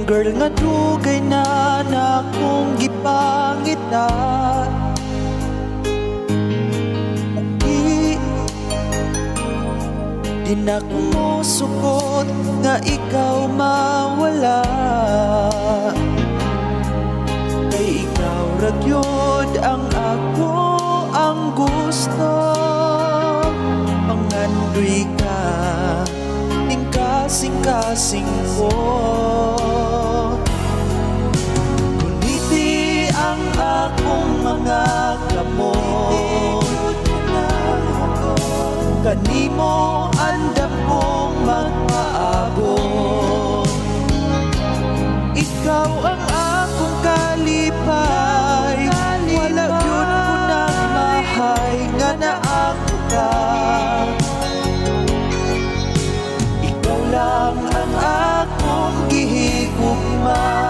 girl nga dugay na akong gipangita. Di na ko musukot nga ikaw mawala. Kay ikaw ragyod ang ako ang gusto. Mangandoy ka ning kasing-kasing ko. Kuniti ang akong mga kamot. Kanimo andam kong magpaabot. Ikaw ang akong kalipay. Wala yun ko nang mahay nga na ako ka. Ikaw lang ang akong gihigugma.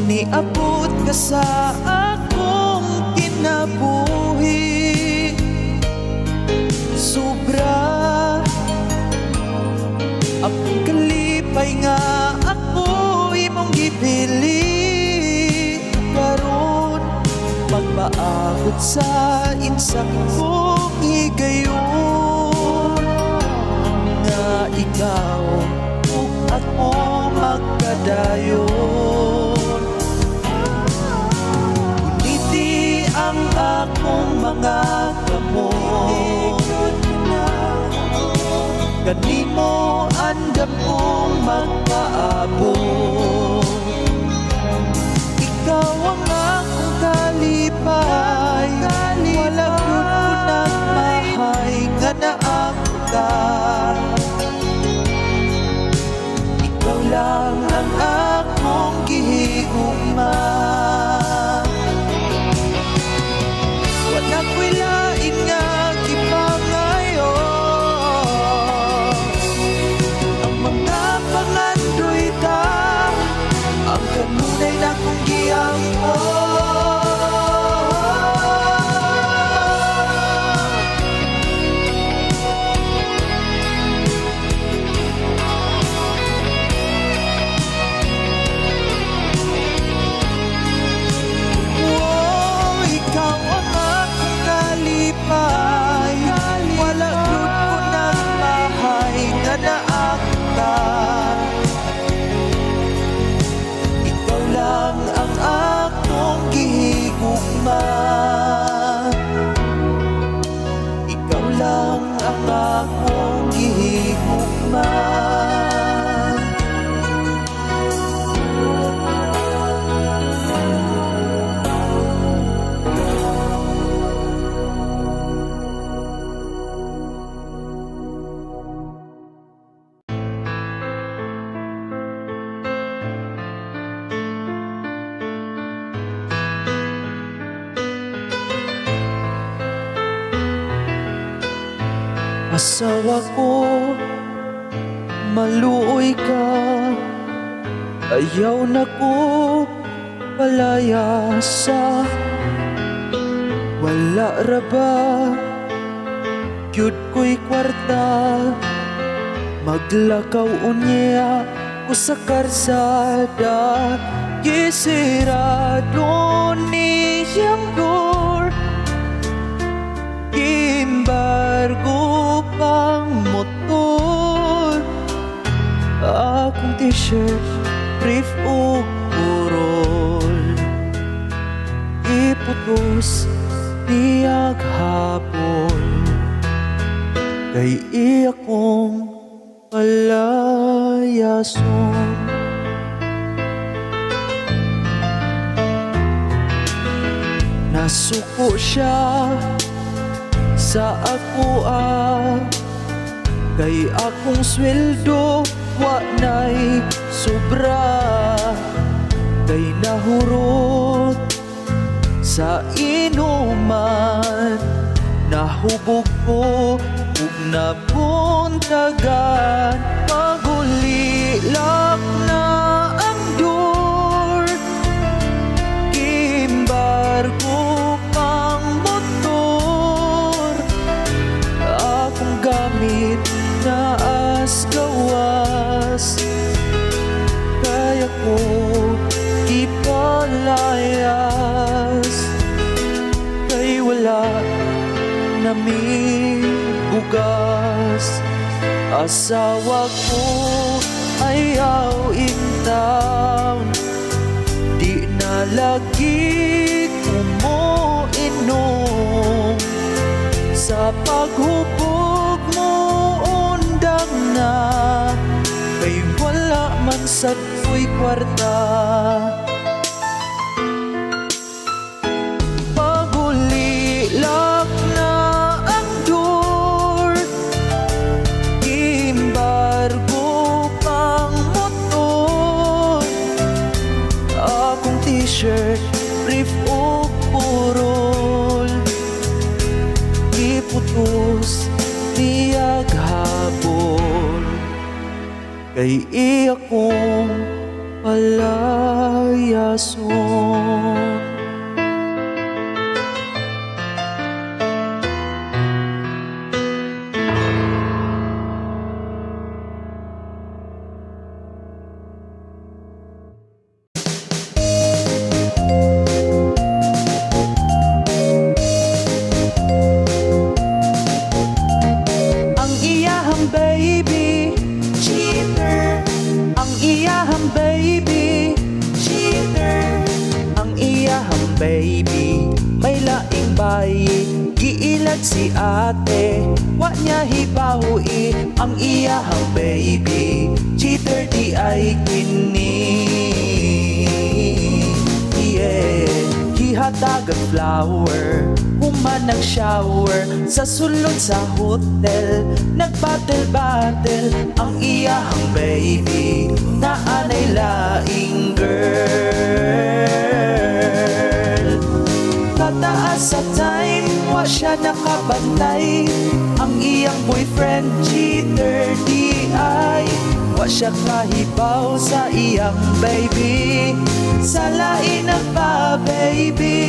Niabot ka sa akong kinabuhi. Sobra akong kalipay nga ako imong gipili. Karon magpaabot sa insang kong higayon. Nga ikaw ug ako magkadayon. Ang akong mga kamot. Kanimo andam kong magpaabot. Ikaw ang akong kalipay. Wala yun ko nang mahay nga na ako ka. Ikaw lang ang akong gihigugma. Wala ko'y laing nga gipangayon. Ang mga pangandoy ta, ang kanunay na kong giangkon. Wala yun ko nang mahay nga na ako ka. Ikaw lang ang akong gihigugma. Ikaw lang ang akong gihigugma. Asawa ko, maluoy ka. Ayaw na ko palayasa. Wala ra ba gyud ko'y kwarta. Maglakaw unya ko sa karsada. Gisirado niyang door. Embargo pang motor. Akong t-shirt, brief o kurol. Iputos niyag hapon. Kay iya kong palayason. Nasuko siya sa ako kay akong sweldo wa na'y sobra. Kay nahurot sa inuman, nahubog ko ug nabuntagan. Magulilak na ang door, nami bugas. Asawa ko ayaw in town, di na lagi kumuinom. Sa paghubog mo undang na, kay wala man sad ko'y kwarta. Pagulilak na ang door, embargo pang motor. Akong t-shirt, brief o purol, iputos tiyag habol. Kay iya kong palayason. Ang iyahang baby cheater, ang iyahang baby cheater, ang iyahang baby may laing bayi. Giilad si ate, wa niya hibawi. Ang iyahang baby cheater di ay kini. Yeah, hihatagan flower, human nag-shower sa sulod sa hotel, nag-battle-battle. Ang iyahang baby naanay laing girl. Tataas sa time, wa siya nakabantay. Ang iyang boyfriend cheater di ay, wa siya kahibaw sa iyang baby. Sa lain na pa baby,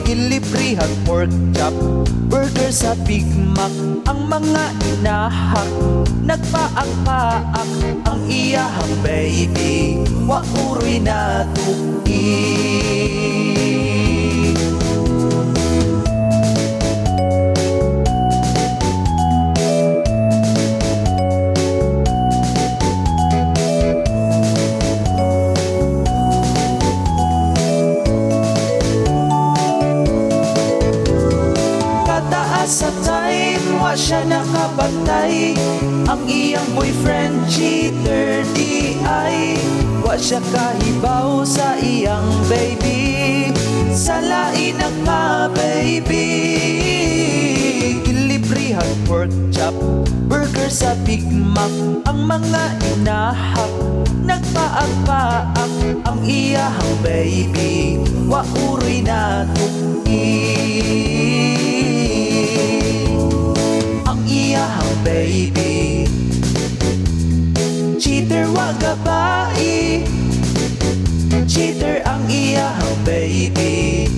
gilibrihan pork chop, burger sa Big Mac. Ang mga inahak, nagpaak-paak. Ang iyahang baby, wa uroy na tuki. Sa time, wa siya nakabantay. Ang iyang boyfriend cheater di ay, wa siya kahibaw sa iyang baby. Sa lain na pa baby, gilibrihan pork chop, burger sa Big Mac. Ang mga inahak, nagpaak-paak. Ang iyahang baby, wa uroy na tuki. Ang iyahang baby cheater, wa gabai. Cheater ang iyahang baby.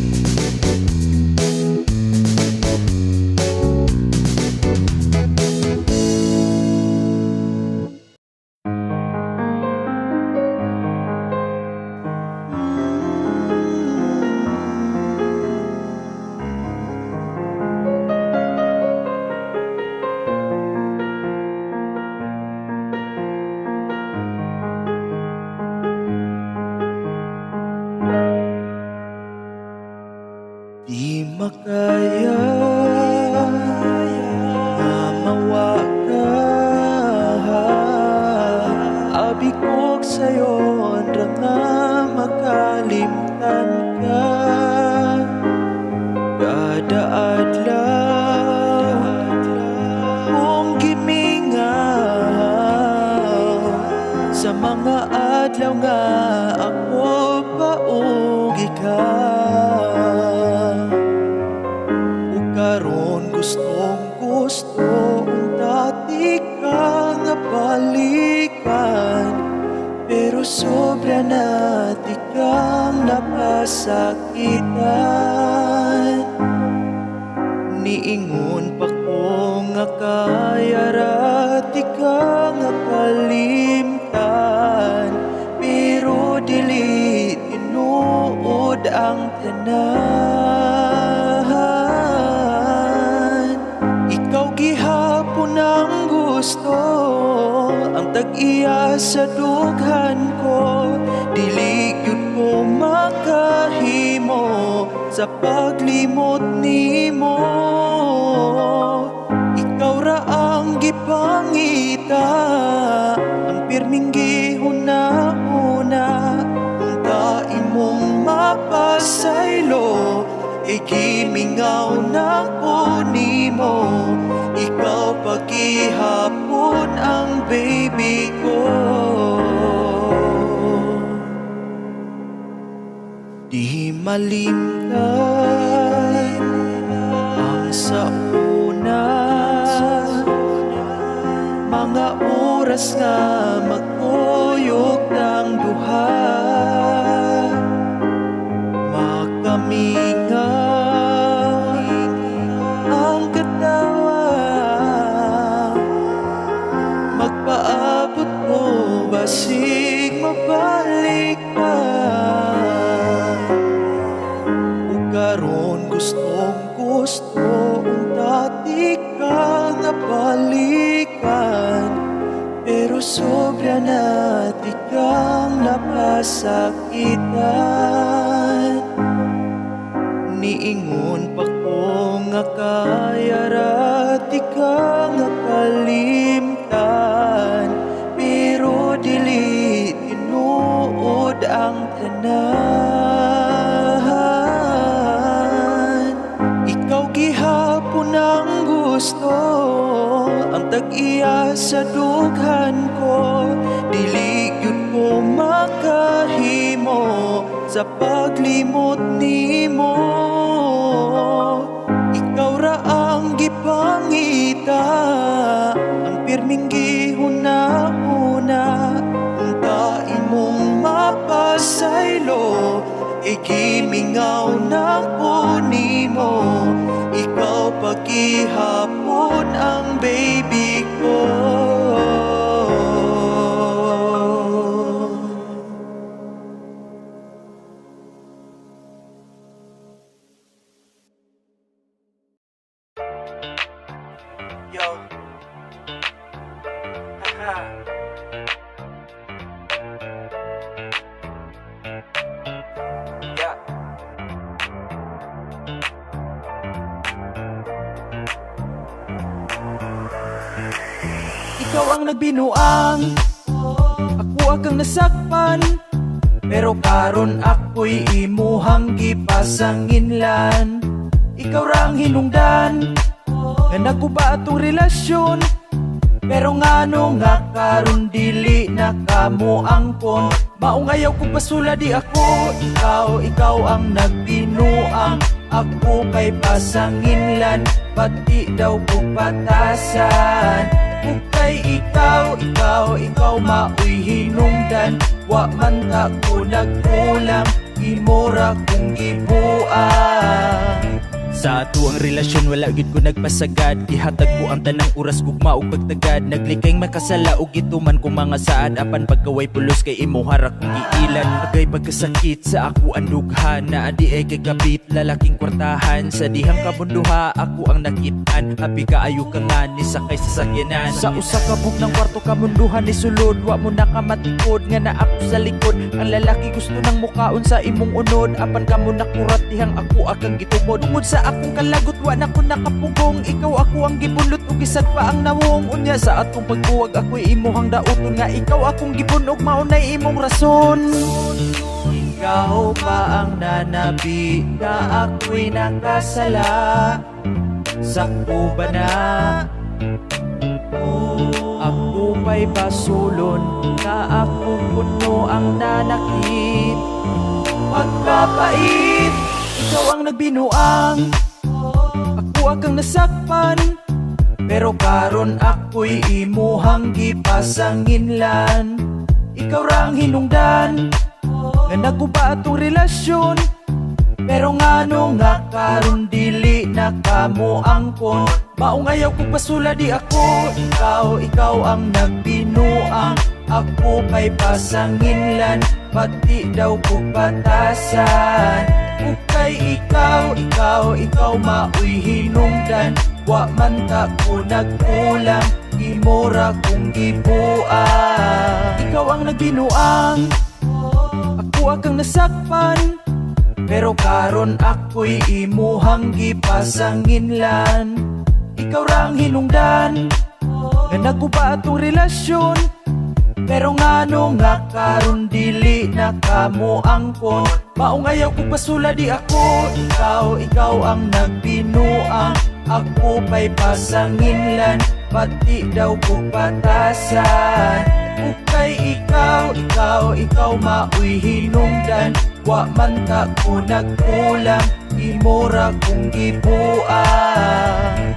Di makaya na mawaka, abikog sa'yo nga makalimtan ka. Kada adlaw kung gimingaw, sa mga adlaw nga ako paug ikaw. Karon gusto dati ka nga balikan, pero sobra na di kang napasakitan. Niingon pa ko nga kaya ra di ka nga kalimtan, pero dili tinuod ang tanan. tag-iya sa dughan ko, dili gyud ko makahimo sa paglimot nimo. Ikaw ra ang gipangita, ang pirming gihuna-huna, unta imong mapasaylo, gimingaw na ko nimo. Ikaw pagihapon ang baby ko. Di malimtan ang sa una, mga oras nga magkuyog ng duha, makamingaw ang katawa, magpaabot mo basig mabalik ka. Karon gusto dati ka nga balikan, pero sobra na di kang napasakitan. Niingon pa ko nga kaya ra di ka nga kalimtan, pero dili tinuod ang tanan. Ikaw gihapon ang gusto, ang tag-iya sa dughan ko, dili gyud ko makahimo sa paglimot nimo. Ikaw ra ang gipangita, ang pirming gihuna-huna, unta imong mapasaylo, gimingaw na ko nimo. Ikaw pagihapon ang baby ko. Yo. Haha. Yeah. Ikaw ang nagbinuang, ako akang nasakpan, pero karon ako'y imuhang gipasanginlan. Ikaw ra ang hinungdan, nga naguba atong relasyon, pero ngano nga karon dili na kamo angkon. Maong ayaw kong pasula di ako, ikaw ang nagbinuang, ako kay pasanginlan, pati daw ko patasan. Kung kay ikaw maoy hinungdan, wa man ta ko nagkulang, imora kong gibuang. Sa ato ang relasyon wala gid ko nagpasagad, ihatag ko ang tanang oras gugma ug pagtagad. Naglikay makasala og gituman ko mga saad, apan pagkaway pulos kay imo harak kong giilan. Agay pagkasakit sa ako ang dughan, na adi ay kay kapit lalaking kwartahan. Sa dihang kabunduha ako ang nakitaan, happy kaayo ka nga ni sakay sa sakyanan. Sa usa ka bug ng kwarto kamunduhan ni sulod, wa mo nakamatikod nga na ako sa likod. Ang lalaki gusto nang mukaon sa imong unod, apan kamo nakurat dihang ako akang gitumod. Tungod sa akong kalagot wa na ko nakapugong, ikaw ako ang gibulot ug isad pa ang nawong. Unya sa atong pagbuwag ako'y imuhang dauton, nga ikaw akong gibunog maunay imong rason. Ikaw pa ang nanabi na ako'y nakasala, sakto ba na? Ako pa'y pasulon, na akong puno ang nanakit. Pagkapait, ikaw ang nagbinuang, ako akang nasakpan, pero karon ako'y imuhang gipasanginlan. Ikaw ra ang hinungdan, nga naguba atong relasyon, pero ngano nga karon dili na kamo angkon. Maong ayaw kong pasula di ako, ikaw ang nagbinuang, ako kay pasanginlan, pati daw ko patasan. Kung kay ikaw maoy hinungdan, wa man ta ko nagkulang, imora kong gibuang. Ikaw ang nagbinuang, ako akang nasakpan, pero karon ako'y imuhang gipasanginlan. Ikaw ra ang hinungdan, nga naguba atong relasyon, pero ngano nga karon dili na kamo angkon. Maong ayaw ko pasula di ako, ikaw ang nagbinuang, ako pa'y pasanginlan, pati daw ko patasan. Ukay ikaw maoy hinungdan, wa man ta ko nagkulang, imora kong gibuang.